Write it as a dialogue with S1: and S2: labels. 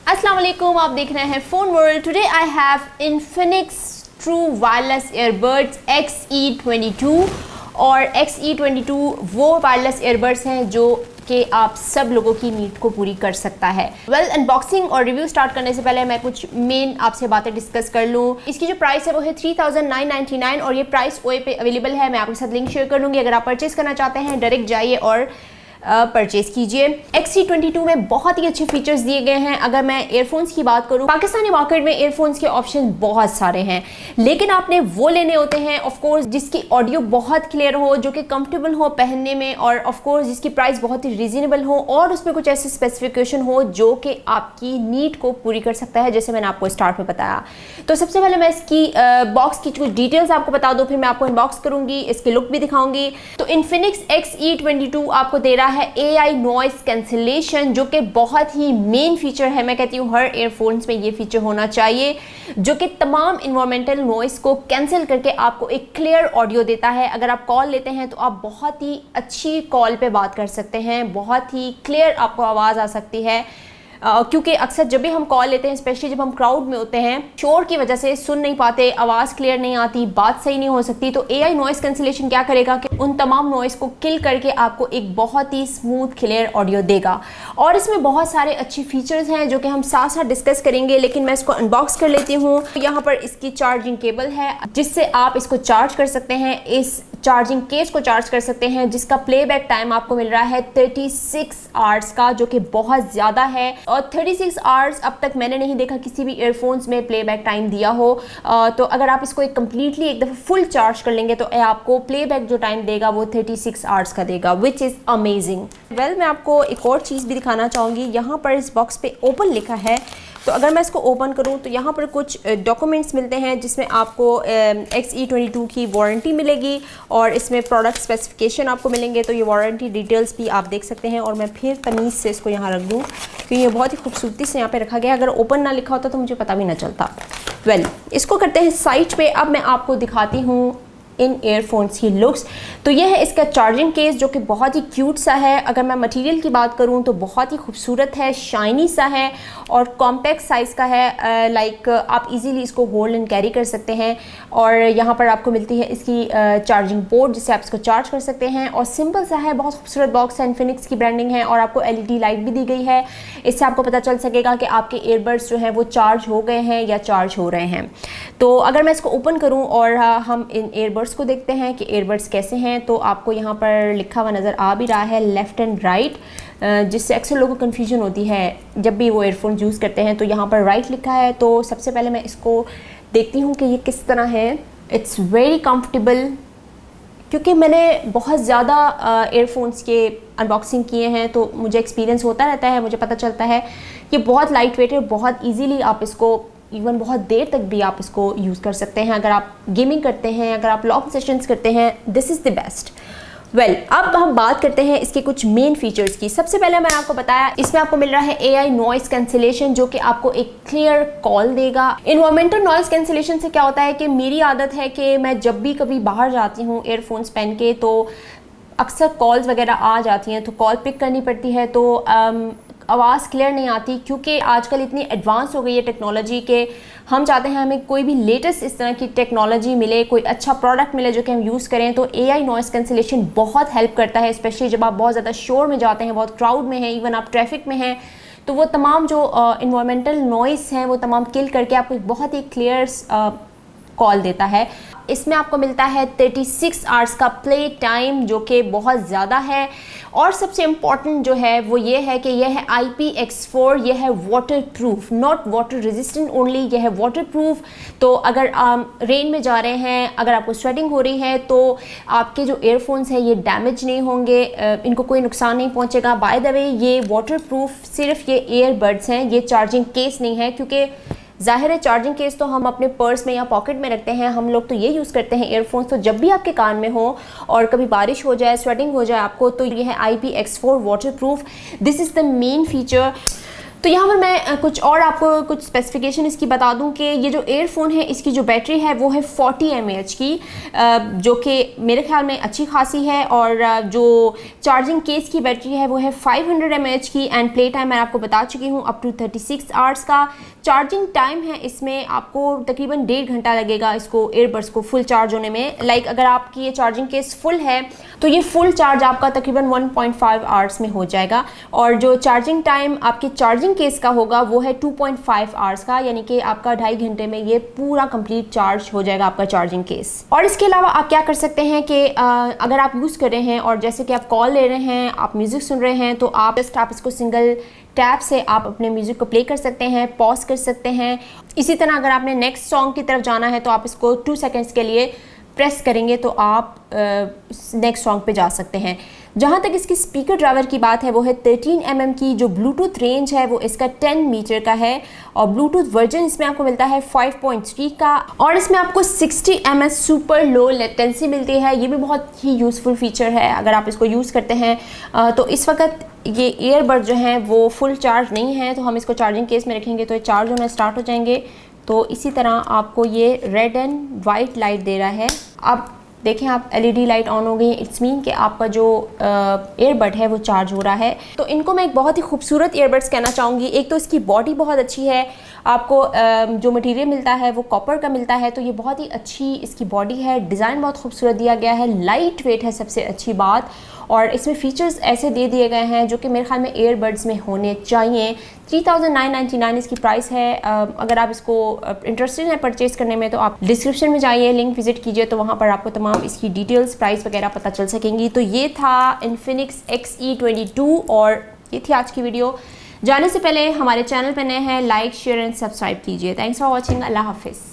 S1: अस्सलाम वालेकुम, आप देख रहे हैं phone world. Today I have Infinix true wireless earbuds XE22 और XE22 वो वायरलेस ईयरबड्स हैं जो कि आप सब लोगों की नीड को पूरी कर सकता है। अनबॉक्सिंग और रिव्यू स्टार्ट करने से पहले मैं कुछ मेन आपसे बातें डिस्कस कर लूँ। इसकी जो प्राइस है वो है 3999 और ये प्राइस ओए पे अवेलेबल है। मैं आपके साथ लिंक शेयर कर लूँगी। अगर आप परचेज करना चाहते हैं डायरेक्ट जाइए और परचेज कीजिए। XE22 में बहुत ही अच्छे फीचर्स दिए गए हैं। अगर मैं एयरफोन्स की बात करूं, पाकिस्तानी मार्केट में एयरफोन्स के ऑप्शन बहुत सारे हैं, लेकिन आपने वो लेने होते हैं ऑफ कोर्स जिसकी ऑडियो बहुत क्लियर हो, जो कि कंफर्टेबल हो पहनने में, और ऑफ कोर्स जिसकी प्राइस बहुत ही रीजनेबल हो और उसमें कुछ ऐसे स्पेसिफिकेशन हो जो कि आपकी नीड को पूरी कर सकता है, जैसे मैंने आपको स्टार्ट में बताया। तो सबसे पहले मैं इसकी बॉक्स की कुछ डिटेल्स आपको बता दूं, फिर मैं आपको अनबॉक्स करूंगी, इसकी लुक भी दिखाऊंगी। तो इन्फिनिक्स XE22 आपको दे रहा है AI नॉइस कैंसिलेशन, जो कि बहुत ही मेन फीचर है। मैं कहती हूँ हर एयरफोन्स में ये फीचर होना चाहिए, जो कि तमाम इन्वायरमेंटल नॉइस को कैंसिल करके आपको एक क्लियर ऑडियो देता है। अगर आप कॉल लेते हैं तो आप बहुत ही अच्छी कॉल पे बात कर सकते हैं, बहुत ही क्लियर आपको आवाज़ आ सकती है। क्योंकि अक्सर जब भी हम कॉल लेते हैं, स्पेशली जब हम क्राउड में होते हैं, शोर की वजह से सुन नहीं पाते, आवाज़ क्लियर नहीं आती, बात सही नहीं हो सकती, तो AI नॉइस कैंसिलेशन क्या करेगा कि उन तमाम नॉइस को किल करके आपको एक बहुत ही स्मूथ क्लियर ऑडियो देगा। और इसमें बहुत सारे अच्छे फीचर्स हैं जो कि हम साथ साथ डिस्कस करेंगे, लेकिन मैं इसको अनबॉक्स कर लेती हूँ। यहाँ पर इसकी चार्जिंग केबल है जिससे आप इसको चार्ज कर सकते हैं, इस चार्जिंग केस को चार्ज कर सकते हैं, जिसका प्लेबैक टाइम आपको मिल रहा है 36 आवर्स का, जो कि बहुत ज़्यादा है। और 36 आवर्स अब तक मैंने नहीं देखा किसी भी ईयरफोन्स में प्लेबैक टाइम दिया हो। तो अगर आप इसको एक कम्प्लीटली एक दफ़ा फुल चार्ज कर लेंगे तो आपको प्लेबैक जो टाइम देगा वो 36 आवर्स का देगा, विच इज़ अमेजिंग। मैं आपको एक और चीज़ भी दिखाना चाहूँगी। यहाँ पर इस बॉक्स पे ओपन लिखा है, तो अगर मैं इसको ओपन करूं तो यहाँ पर कुछ डॉक्यूमेंट्स मिलते हैं जिसमें आपको XE22 की वारंटी मिलेगी और इसमें प्रोडक्ट स्पेसिफिकेशन आपको मिलेंगे। तो ये वारंटी डिटेल्स भी आप देख सकते हैं, और मैं फिर तमीज़ से इसको यहाँ रख दूँ क्योंकि ये बहुत ही खूबसूरती से यहाँ पे रखा गया। अगर ओपन ना लिखा होता तो मुझे पता भी ना चलता। इसको करते हैं साइड पे। अब मैं आपको दिखाती हूँ इन एयरफोन्स की लुक्स। तो ये है इसका चार्जिंग केस, जो कि बहुत ही क्यूट सा है। अगर मैं मटेरियल की बात करूं तो बहुत ही खूबसूरत है, शाइनी सा है और कॉम्पैक्ट साइज़ का है। लाइक आप इजीली इसको होल्ड एंड कैरी कर सकते हैं। और यहाँ पर आपको मिलती है इसकी चार्जिंग पोर्ट, जिससे आप इसको चार्ज कर सकते हैं। और सिंपल सा है, बहुत खूबसूरत बॉक्स है, इन्फिनिक्स की ब्रांडिंग है, और आपको LED लाइट भी दी गई है। इससे आपको पता चल सकेगा कि आपके ईयरबड्स जो हैं वो चार्ज हो गए हैं या चार्ज हो रहे हैं। तो अगर मैं इसको ओपन करूँ और हम इन ईयरबड्स को देखते हैं कि ईयरबड्स कैसे हैं, तो आपको यहाँ पर लिखा हुआ नज़र आ भी रहा है लेफ़्ट एंड राइट, जिससे अक्सर लोगों को कन्फ्यूजन होती है जब भी वो ईयरफोन यूज़ करते हैं। तो यहाँ पर राइट लिखा है। तो सबसे पहले मैं इसको देखती हूँ कि ये किस तरह है। इट्स वेरी कंफर्टेबल, क्योंकि मैंने बहुत ज़्यादा ईयरफोन्स के अनबॉक्सिंग किए हैं तो मुझे एक्सपीरियंस होता रहता है, मुझे पता चलता है ये बहुत लाइट वेट है, बहुत ईजीली आप इसको इवन बहुत देर तक भी आप इसको यूज़ कर सकते हैं। अगर आप गेमिंग करते हैं, अगर आप लॉन्ग सेशंस करते हैं, दिस इज़ द बेस्ट। अब हम बात करते हैं इसके कुछ मेन फीचर्स की। सबसे पहले मैंने आपको बताया इसमें आपको मिल रहा है AI नॉइस कैंसिलेशन, जो कि आपको एक क्लियर कॉल देगा। इन्वायरमेंटल नॉइस कैंसिलेशन से क्या होता है कि मेरी आदत है कि मैं जब भी कभी बाहर जाती हूँ एयरफोन्स पहन के, तो अक्सर कॉल्स वगैरह आ जाती हैं, तो कॉल पिक करनी पड़ती है, तो आवाज़ क्लियर नहीं आती। क्योंकि आजकल इतनी एडवांस हो गई है टेक्नोलॉजी के, हम चाहते हैं हमें कोई भी लेटेस्ट इस तरह की टेक्नोलॉजी मिले, कोई अच्छा प्रोडक्ट मिले जो कि हम यूज़ करें। तो AI नॉइस कैंसिलेशन बहुत हेल्प करता है, स्पेशली जब आप बहुत ज़्यादा शोर में जाते हैं, बहुत क्राउड में हैं, इवन आप ट्रैफिक में हैं, तो वो तमाम जो इन्वायरमेंटल नॉइस हैं वो तमाम किल करके आपको एक बहुत ही क्लियर कॉल देता है। इसमें आपको मिलता है 36 आवर्स का प्ले टाइम, जो कि बहुत ज़्यादा है। और सबसे इम्पॉर्टेंट जो है वो ये है कि यह है IPX4, यह है water proof, not water resistant only, यह है वाटर प्रूफ। तो अगर आप रेन में जा रहे हैं, अगर आपको स्वेटिंग हो रही है, तो आपके जो एयरफोन्स हैं ये डैमेज नहीं होंगे, इनको कोई नुकसान नहीं पहुँचेगा। बाय द वे ये वाटर प्रूफ सिर्फ ये ईयरबड्स हैं, ये चार्जिंग केस नहीं है, क्योंकि ज़ाहिर है चार्जिंग केस तो हम अपने पर्स में या पॉकेट में रखते हैं, हम लोग तो ये यूज़ करते हैं ईयरफोन्स। तो जब भी आपके कान में हो और कभी बारिश हो जाए, स्वेटिंग हो जाए आपको, तो ये है IPX4 water proof. This is the main feature. तो यहाँ पर मैं कुछ और आपको कुछ स्पेसिफिकेशन इसकी बता दूँ कि ये जो एयरफोन है इसकी जो बैटरी है वो है 40 mAh की, जो कि मेरे ख्याल में अच्छी खासी है। और जो चार्जिंग केस की बैटरी है वो है 500 mAh की एंड प्ले टाइम मैं आपको बता चुकी हूँ अप टू 36 आवर्स का। चार्जिंग टाइम है इसमें आपको तकरीबन 1.5 घंटा लगेगा इसको एयरबड्स को फुल चार्ज होने में। लाइक अगर आपकी ये चार्जिंग केस फुल है तो ये फुल चार्ज आपका तकरीबन 1.5 आवर्स में हो जाएगा। और जो चार्जिंग टाइम आपके चार्जिंग केस का होगा वो है 2.5 आवर्स का, यानी कि आपका 2.5 घंटे में ये पूरा कंप्लीट चार्ज हो जाएगा आपका चार्जिंग केस। और इसके अलावा आप क्या कर सकते हैं कि अगर आप यूज़ कर रहे हैं और जैसे कि आप कॉल ले रहे हैं, आप म्यूज़िक सुन रहे हैं, तो आप इसको सिंगल टैप से आप अपने म्यूज़िक को प्ले कर सकते हैं, पॉज कर सकते हैं। इसी तरह अगर आपने नेक्स्ट सॉन्ग की तरफ जाना है तो आप इसको 2 सेकेंड्स के लिए प्रेस करेंगे तो आप नेक्स्ट सॉन्ग पे जा सकते हैं। जहाँ तक इसकी स्पीकर ड्राइवर की बात है वो है 13 mm की। जो ब्लूटूथ रेंज है वो इसका 10 मीटर का है और ब्लूटूथ वर्जन इसमें आपको मिलता है 5.3 का। और इसमें आपको 60 ms सुपर लो लेटेंसी मिलती है। ये भी बहुत ही यूज़फुल फीचर है अगर आप इसको यूज़ करते हैं। तो इस वक्त ये ईयरबड जो हैं वो फुल चार्ज नहीं है, तो हम इसको चार्जिंग केस में रखेंगे तो ये चार्ज होना स्टार्ट हो जाएंगे। तो इसी तरह आपको ये रेड एंड वाइट लाइट दे रहा है। अब देखें आप LED लाइट ऑन हो गई है, इट्स मीन कि आपका जो ईयरबड है वो चार्ज हो रहा है। तो इनको मैं एक बहुत ही खूबसूरत ईयरबड्स कहना चाहूँगी। एक तो इसकी बॉडी बहुत अच्छी है, आपको जो मटेरियल मिलता है वो कॉपर का मिलता है, तो ये बहुत ही अच्छी इसकी बॉडी है। डिज़ाइन बहुत खूबसूरत दिया गया है, लाइट वेट है सबसे अच्छी बात। और इसमें फ़ीचर्स ऐसे दे दिए गए हैं जो कि मेरे ख्याल में ईयरबड्स में होने चाहिए। 3999 इसकी प्राइस है। अगर आप इसको इंटरेस्टेड हैं परचेज़ करने में तो आप डिस्क्रिप्शन में जाइए, लिंक विजिट कीजिए, तो वहाँ पर आपको तमाम इसकी डिटेल्स, प्राइस वगैरह पता चल सकेंगी। तो ये था इन्फिनिक्स XE22 और ये थी आज की वीडियो। जाने से पहले हमारे चैनल पर नए हैं, लाइक शेयर एंड सब्सक्राइब कीजिए। Thanks for watching. अल्लाह हाफिज़।